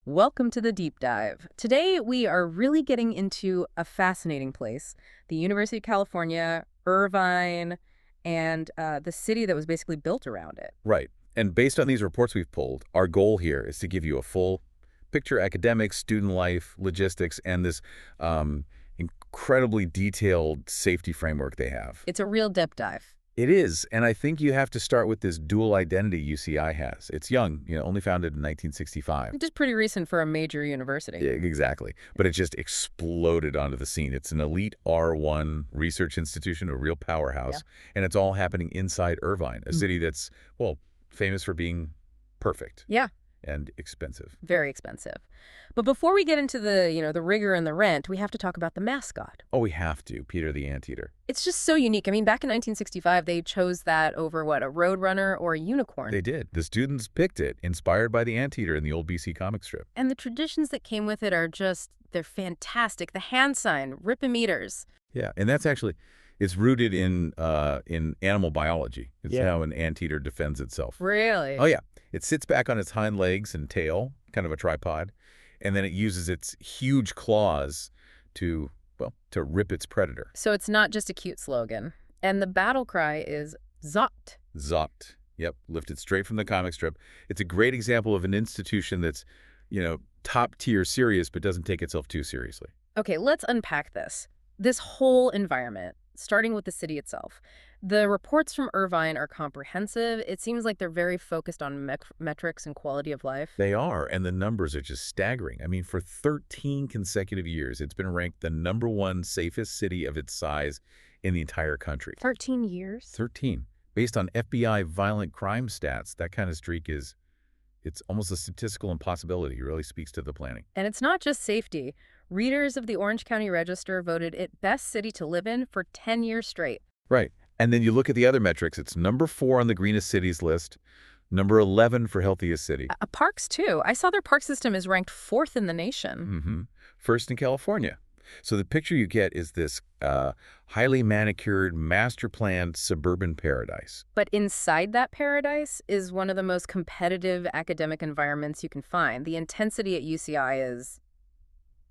Welcome to the deep dive. Today, we are really getting into a fascinating place, the University of California, Irvine, and the city that was basically built around it. Right. And based on these reports we've pulled, our goal here is to give you a full picture academics, student life, logistics, and this incredibly detailed safety framework they have. It's a real deep dive. It is, and I think you have to start with this dual identity UCI has. It's young, only founded in 1965. Just pretty recent for a major university. Yeah, exactly. But it just exploded onto the scene. It's an elite R1 research institution, a real powerhouse, and it's all happening inside Irvine, a city that's, well, famous for being perfect. Yeah. And expensive. Very expensive. But before we get into the rigor and the rent, we have to talk about the mascot. Oh, we have to. Peter the Anteater. It's just so unique. I mean, back in 1965, they chose that over, what, a roadrunner or a unicorn? They did. The students picked it, inspired by the Anteater in the old BC comic strip. And the traditions that came with it are just, they're fantastic. The hand sign, rip-a-meters. Yeah, and that's actually, it's rooted in animal biology. It's how an anteater defends itself. Really? Oh, yeah. It sits back on its hind legs and tail, kind of a tripod, and then it uses its huge claws to rip its predator. So it's not just a cute slogan. And the battle cry is Zot. Zot. Yep, lifted straight from the comic strip. It's a great example of an institution that's, top-tier serious but doesn't take itself too seriously. Okay, let's unpack this. This whole environment, starting with the city itself. The reports from Irvine are comprehensive. It seems like they're very focused on metrics and quality of life. They are, and the numbers are just staggering. I mean, for 13 consecutive years, it's been ranked the #1 safest city of its size in the entire country. 13 years? 13. Based on FBI violent crime stats, that kind of streak it's almost a statistical impossibility. It really speaks to the planning. And it's not just safety. Readers of the Orange County Register voted it best city to live in for 10 years straight. Right. And then you look at the other metrics. It's #4 on the greenest cities list, #11 for healthiest city. Parks, too. I saw their park system is ranked 4th in the nation. First in California. So the picture you get is this highly manicured, master-planned suburban paradise. But inside that paradise is one of the most competitive academic environments you can find. The intensity at UCI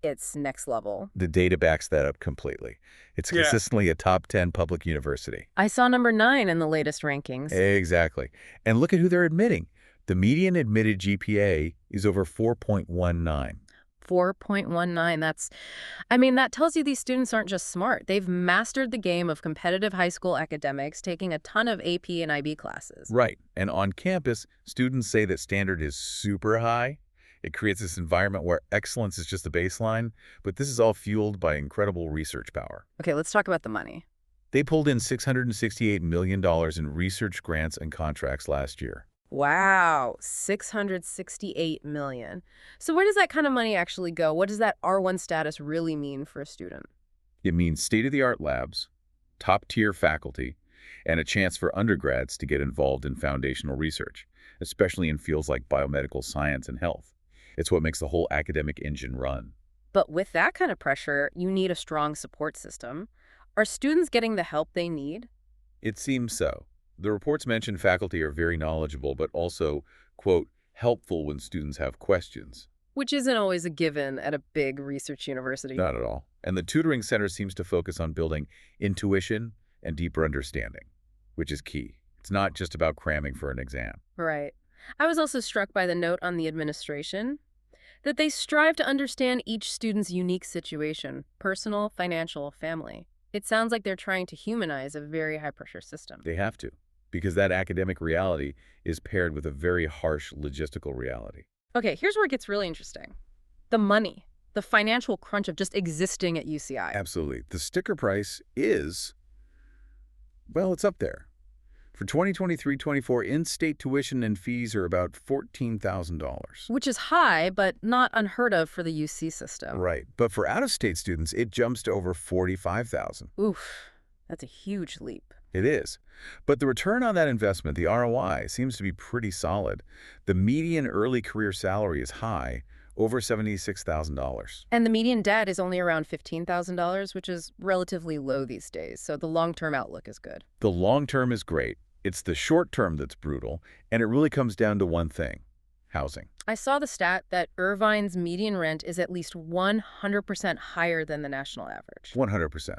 it's next level. The data backs that up completely. It's consistently a top 10 public university. I saw #9 in the latest rankings. Exactly. And look at who they're admitting. The median admitted GPA is over 4.19. 4.19. That tells you these students aren't just smart. They've mastered the game of competitive high school academics, taking a ton of AP and IB classes. Right. And on campus, students say that standard is super high. It creates this environment where excellence is just the baseline, but this is all fueled by incredible research power. Okay, let's talk about the money. They pulled in $668 million in research grants and contracts last year. Wow, $668 million. So where does that kind of money actually go? What does that R1 status really mean for a student? It means state-of-the-art labs, top-tier faculty, and a chance for undergrads to get involved in foundational research, especially in fields like biomedical science and health. It's what makes the whole academic engine run. But with that kind of pressure, you need a strong support system. Are students getting the help they need? It seems so. The reports mention faculty are very knowledgeable, but also, quote, helpful when students have questions. Which isn't always a given at a big research university. Not at all. And the tutoring center seems to focus on building intuition and deeper understanding, which is key. It's not just about cramming for an exam. Right. I was also struck by the note on the administration that they strive to understand each student's unique situation, personal, financial, family. It sounds like they're trying to humanize a very high-pressure system. They have to, because that academic reality is paired with a very harsh logistical reality. Okay, here's where it gets really interesting. The money, the financial crunch of just existing at UCI. Absolutely. The sticker price is, well, it's up there. For 2023-24, in-state tuition and fees are about $14,000. Which is high, but not unheard of for the UC system. Right. But for out-of-state students, it jumps to over $45,000. Oof, that's a huge leap. It is. But the return on that investment, the ROI, seems to be pretty solid. The median early career salary is high, over $76,000. And the median debt is only around $15,000, which is relatively low these days. So the long-term outlook is good. The long term is great. It's the short term that's brutal, and it really comes down to one thing: housing. I saw the stat that Irvine's median rent is at least 100% higher than the national average. 100%.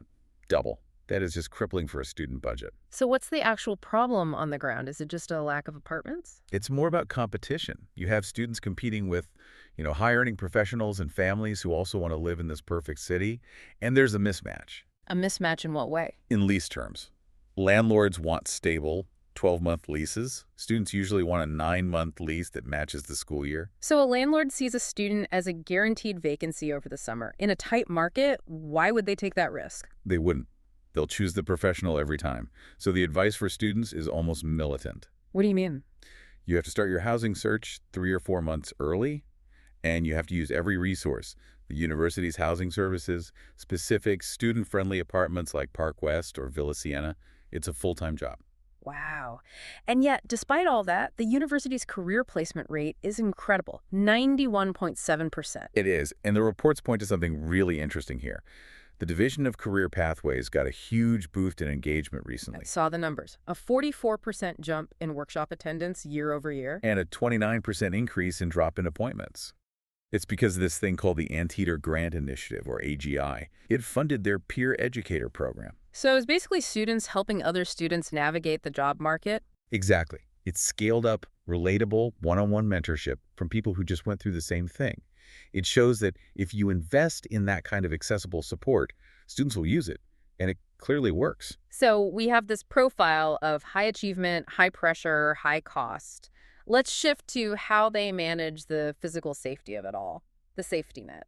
Double. That is just crippling for a student budget. So what's the actual problem on the ground? Is it just a lack of apartments? It's more about competition. You have students competing with, high-earning professionals and families who also want to live in this perfect city, and there's a mismatch. A mismatch in what way? In lease terms, landlords want stable 12-month leases. Students usually want a 9-month lease that matches the school year. So a landlord sees a student as a guaranteed vacancy over the summer. In a tight market, why would they take that risk? They wouldn't. They'll choose the professional every time. So the advice for students is almost militant. What do you mean? You have to start your housing search 3 or 4 months early, and you have to use every resource. The university's housing services, specific student-friendly apartments like Park West or Villa Siena. It's a full-time job. Wow. And yet, despite all that, the university's career placement rate is incredible, 91.7%. It is, and the reports point to something really interesting here. The Division of Career Pathways got a huge boost in engagement recently. I saw the numbers. A 44% jump in workshop attendance year over year. And a 29% increase in drop-in appointments. It's because of this thing called the Anteater Grant Initiative, or AGI. It funded their peer educator program. So it's basically students helping other students navigate the job market? Exactly. It's scaled up, relatable, one-on-one mentorship from people who just went through the same thing. It shows that if you invest in that kind of accessible support, students will use it, and it clearly works. So we have this profile of high achievement, high pressure, high cost. Let's shift to how they manage the physical safety of it all, the safety net.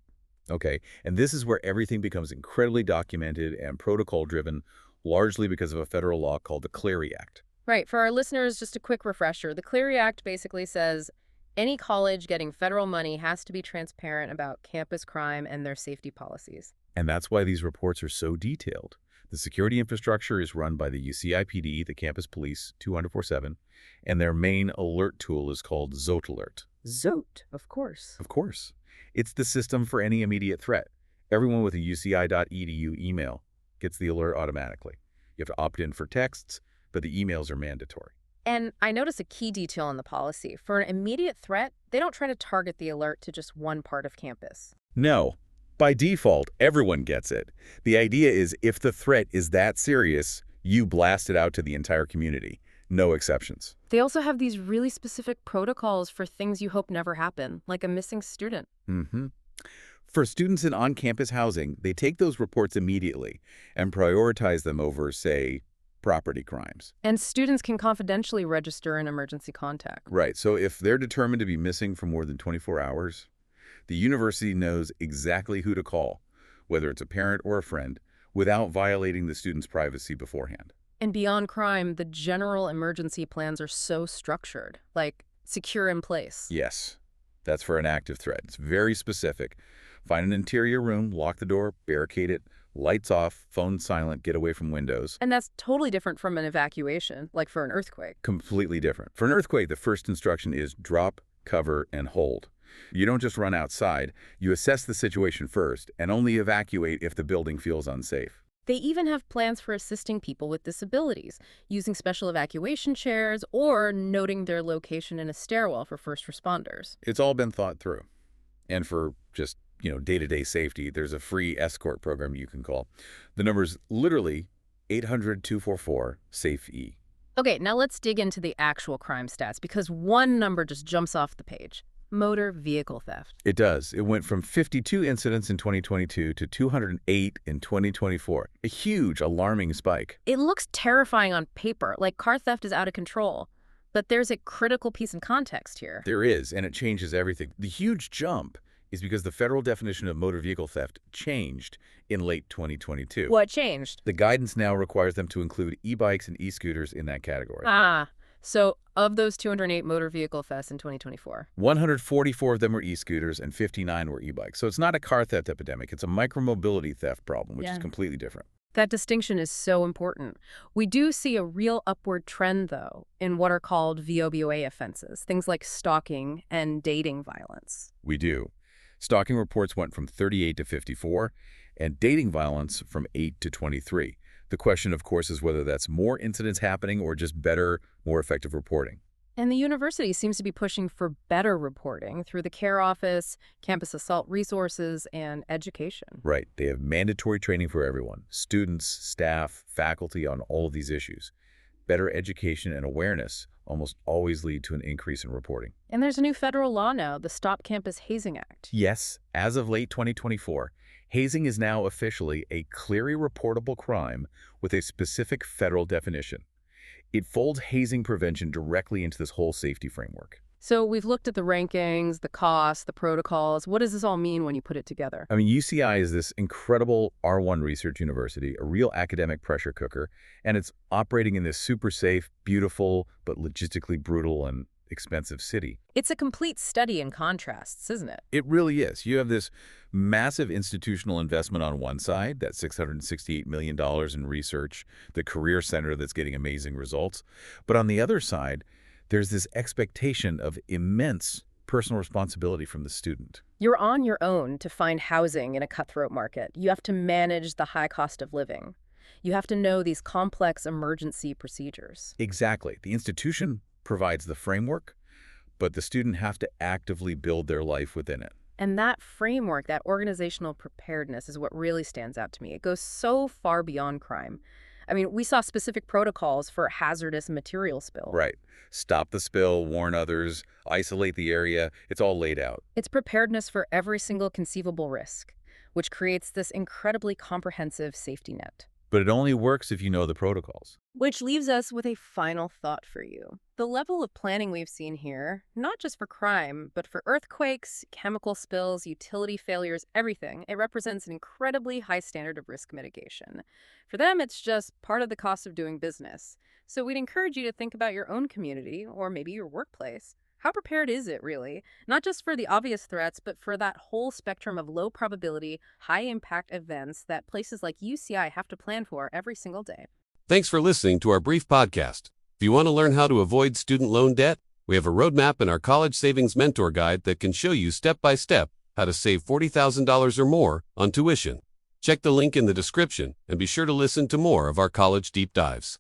Okay, and this is where everything becomes incredibly documented and protocol-driven, largely because of a federal law called the Clery Act. Right. For our listeners, just a quick refresher. The Clery Act basically says any college getting federal money has to be transparent about campus crime and their safety policies. And that's why these reports are so detailed. The security infrastructure is run by the UC IPD, the campus police, 24/7, and their main alert tool is called Zote Alert. Zote, of course. Of course. It's the system for any immediate threat. Everyone with a uci.edu email gets the alert automatically. You have to opt in for texts, but the emails are mandatory. And I notice a key detail in the policy. For an immediate threat, they don't try to target the alert to just one part of campus. No. By default, everyone gets it. The idea is if the threat is that serious, you blast it out to the entire community. No exceptions. They also have these really specific protocols for things you hope never happen, like a missing student. For students in on-campus housing, they take those reports immediately and prioritize them over, say, property crimes. And students can confidentially register an emergency contact. Right, so if they're determined to be missing for more than 24 hours, the university knows exactly who to call, whether it's a parent or a friend, without violating the student's privacy beforehand. And beyond crime, the general emergency plans are so structured, like secure in place. Yes, that's for an active threat. It's very specific. Find an interior room, lock the door, barricade it, lights off, phone silent, get away from windows. And that's totally different from an evacuation, like for an earthquake. Completely different. For an earthquake, the first instruction is drop, cover, and hold. You don't just run outside. You assess the situation first and only evacuate if the building feels unsafe. They even have plans for assisting people with disabilities, using special evacuation chairs or noting their location in a stairwell for first responders. It's all been thought through. And for just, day-to-day safety, there's a free escort program you can call. The number's literally 800-244-SAFE. Okay, now let's dig into the actual crime stats, because one number just jumps off the page. Motor vehicle theft. It does. It went from 52 incidents in 2022 to 208 in 2024. A huge, alarming spike. It looks terrifying on paper, like car theft is out of control. But there's a critical piece in context here. There is, and it changes everything. The huge jump is because the federal definition of motor vehicle theft changed in late 2022. What changed? The guidance now requires them to include e-bikes and e-scooters in that category. So of those 208 motor vehicle thefts in 2024, 144 of them were e-scooters and 59 were e-bikes. So it's not a car theft epidemic. It's a micromobility theft problem, which is completely different. that distinction is so important. We do see a real upward trend, though, in what are called VOBOA offenses, things like stalking and dating violence. We do. Stalking reports went from 38 to 54, and dating violence from 8 to 23. The question, of course, is whether that's more incidents happening or just better, more effective reporting. And the university seems to be pushing for better reporting through the care office, campus assault resources, and education. Right. They have mandatory training for everyone, students, staff, faculty on all of these issues. Better education and awareness almost always lead to an increase in reporting. And there's a new federal law now, the Stop Campus Hazing Act. Yes, as of late 2024, hazing is now officially a clearly reportable crime with a specific federal definition. It folds hazing prevention directly into this whole safety framework. So we've looked at the rankings, the costs, the protocols. What does this all mean when you put it together? I mean, UCI is this incredible R1 research university, a real academic pressure cooker, and it's operating in this super safe, beautiful, but logistically brutal and expensive city. It's a complete study in contrasts, isn't it? It really is. You have this massive institutional investment on one side, that $668 million in research, the career center that's getting amazing results. But on the other side, there's this expectation of immense personal responsibility from the student. You're on your own to find housing in a cutthroat market. You have to manage the high cost of living. You have to know these complex emergency procedures. Exactly. The institution provides the framework, but the student have to actively build their life within it. And that framework, that organizational preparedness is what really stands out to me. It goes so far beyond crime. I mean, we saw specific protocols for hazardous material spill. Right. Stop the spill, warn others, isolate the area. It's all laid out. It's preparedness for every single conceivable risk, which creates this incredibly comprehensive safety net. But it only works if you know the protocols. Which leaves us with a final thought for you. The level of planning we've seen here, not just for crime, but for earthquakes, chemical spills, utility failures, everything, it represents an incredibly high standard of risk mitigation. For them, it's just part of the cost of doing business. So we'd encourage you to think about your own community, or maybe your workplace. How prepared is it, really? Not just for the obvious threats, but for that whole spectrum of low-probability, high-impact events that places like UCI have to plan for every single day. Thanks for listening to our brief podcast. If you want to learn how to avoid student loan debt, we have a roadmap in our College Savings Mentor Guide that can show you step-by-step how to save $40,000 or more on tuition. Check the link in the description and be sure to listen to more of our college deep dives.